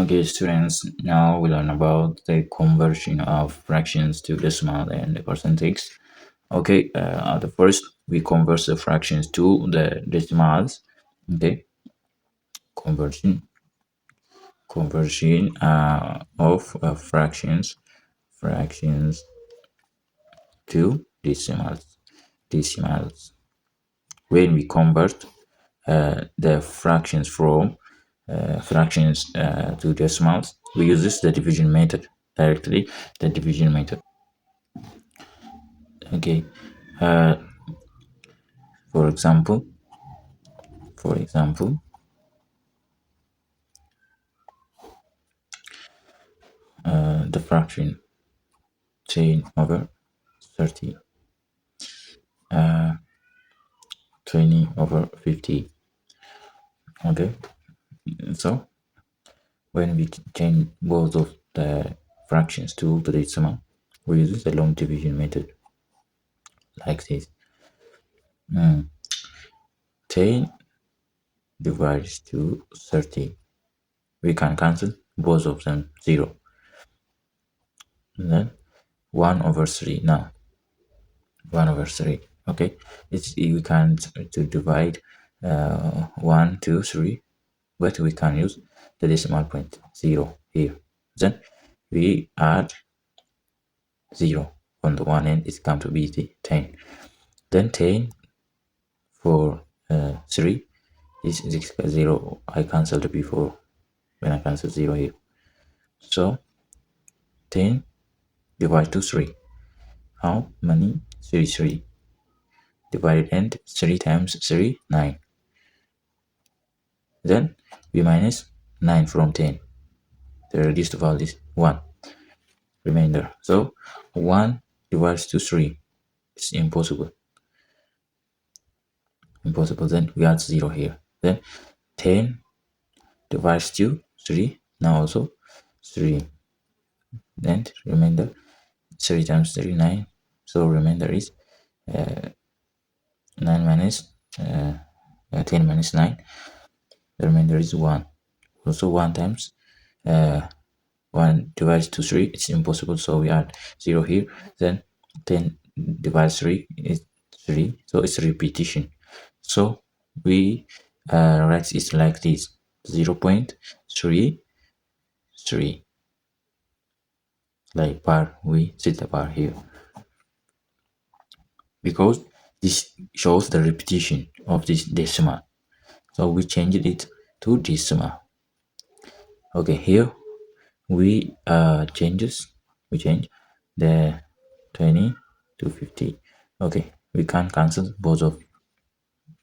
Okay, students, now we learn about the conversion of fractions to decimal and the percentage. Okay, at the first we convert the fractions to the decimals. Okay, conversion of fractions to decimals. When we convert the fractions from fractions to decimals, we use the division method directly. The division method. Okay, uh, for example, the fraction 10 over 30, 20 over 50. Okay, so when we change both of the fractions to the decimal, we use the long division method like this. 10 divides to 30. We can cancel both of them 0. And then 1 over 3 now. 1 over 3. Okay, we can to divide 1, 2, 3, but we can use the decimal point 0 here. Then we add 0 on the one end, it's come to be the 10. Then 10 for 3 is 0. I cancelled before when I cancel 0 here. So 10 divided to 3. How many? 3 divided, and 3 times 3, 9. Then we minus 9 from 10. The reduced value is 1 remainder. So 1 divides to 3. It's impossible. Then we add 0 here. Then 10 divides to 3. Now also 3. Then remainder 3 times 3, 9. So remainder is 9 minus 10 minus 9. The remainder is 1. Also 1 times 1 divides to 3, it's impossible, so we add 0 here. Then 10 divides 3 is 3, so it's repetition. So we write it like this: 0.33. Like bar, we set the bar here because this shows the repetition of this decimal. So we changed it to decimal. Okay, here we change the 20 to 50. Okay, we can cancel both of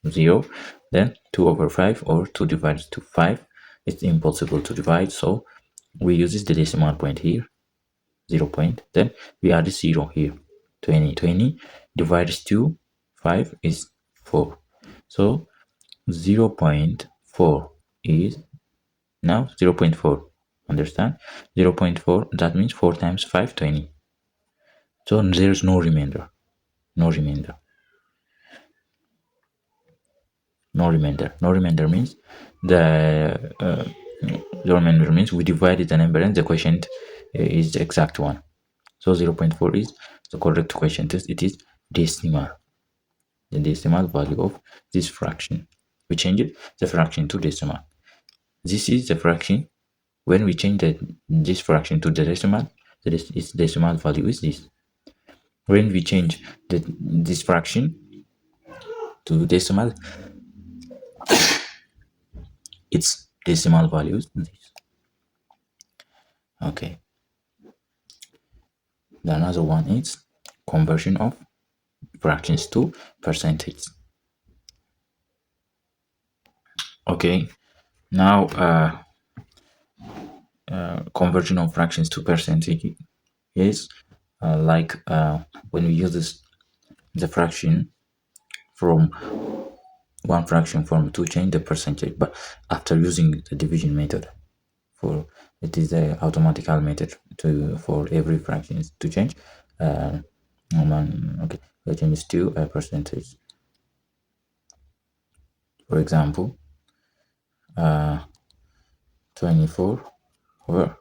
0. Then 2 over 5 or 2 divided to 5. It's impossible to divide, so we use the decimal point here, 0 point. Then we add 0 here. 20 divides to 5 is 4. So 0 0.4 is now 0 0.4. Understand? 0 0.4, that means 4 times 5, 20. So there's no remainder. No remainder means the remainder means we divided the number and the quotient is the exact one. So 0 0.4 is the correct quotient. It is decimal. The decimal value of this fraction. We change the fraction to decimal. This is the fraction. When we change this fraction to the decimal, its decimal value is this. When we change this fraction to decimal, its decimal value is this. Okay. The another one is conversion of fractions to percentage. Okay. Now conversion of fractions to percentage is like when we use the fraction from one fraction form to change the percentage, but after using the division method. For it is the automatical method for every fraction to change. Okay, we change to a percentage. For example, 24 over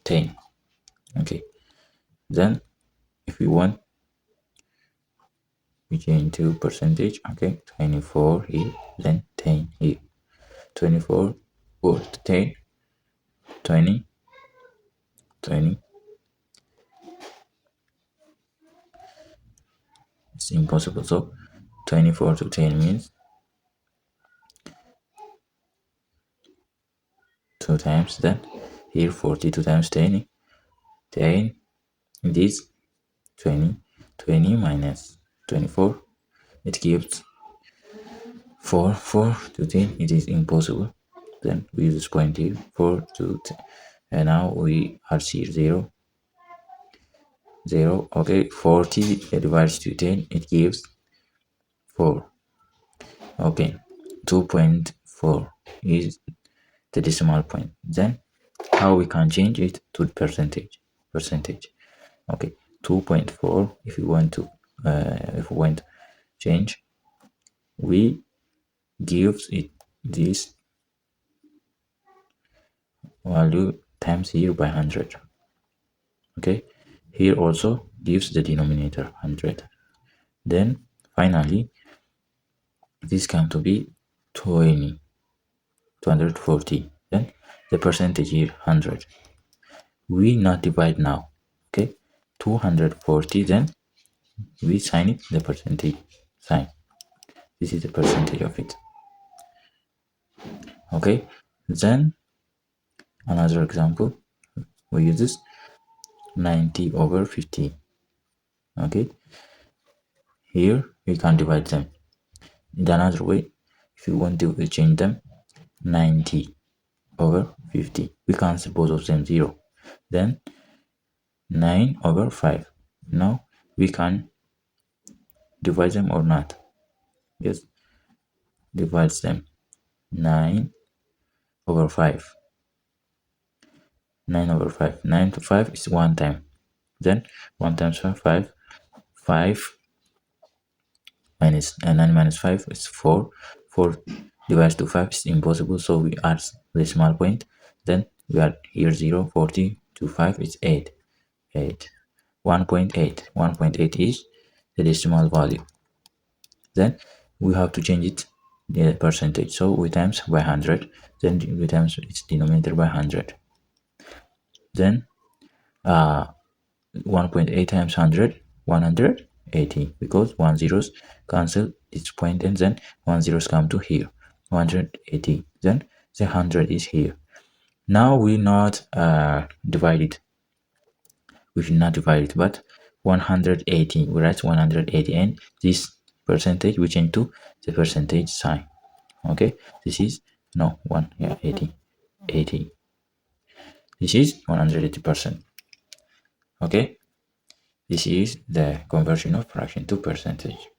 10. Okay, then if we want, we change to percentage. Okay, 24 here, then 10 here. 24 or 10, 20, 20. It's impossible. So 24 to 10 means 2 times that. Here 42 times 10. 10 it is 20. 20 minus 24. It gives 4. 4 to 10. It is impossible. Then we use this point here. 4 to 10. And now we are here 0. 0. Okay, 40 divided to 10. It gives 4. Okay, 2.4 is the decimal point. Then how we can change it to percentage? Okay, 2.4. If we want to change, we give it this value times here by 100. Okay, here also gives the denominator 100. Then finally this come to be 240. Then the percentage here 100. We not divide now. Okay, 240. Then we sign it the percentage sign. This is the percentage of it. Okay, then another example, we use this 90 over 50. Okay, here we can divide them in another way. If you want to change them, 90 over 50, we cancel both of them 0. Then 9 over 5. Now we can divide them or not. Yes, divide them. 9 over 5. 9 over 5. 9 to 5 is 1 time. Then 1 times 5, 5. 5 minus 9 minus 5 is 4. 4 divided to 5 is impossible, so we add the decimal point. Then we add here 0. 40 to 5 is 8. 8. 1.8. 1.8 is the decimal value. Then we have to change it the percentage. So we times by 100. Then we times its denominator by 100. Then 1.8 times 100, 180, because 1 zeros cancel its point, and then 1 zeros come to here, 180. Then the 100 is here. Now we not divide it. We should not divide it, but 180. We write 180, and this percentage we change to the percentage sign. Okay, this is 80. 80. This is 180%. Okay, this is the conversion of fraction to percentage.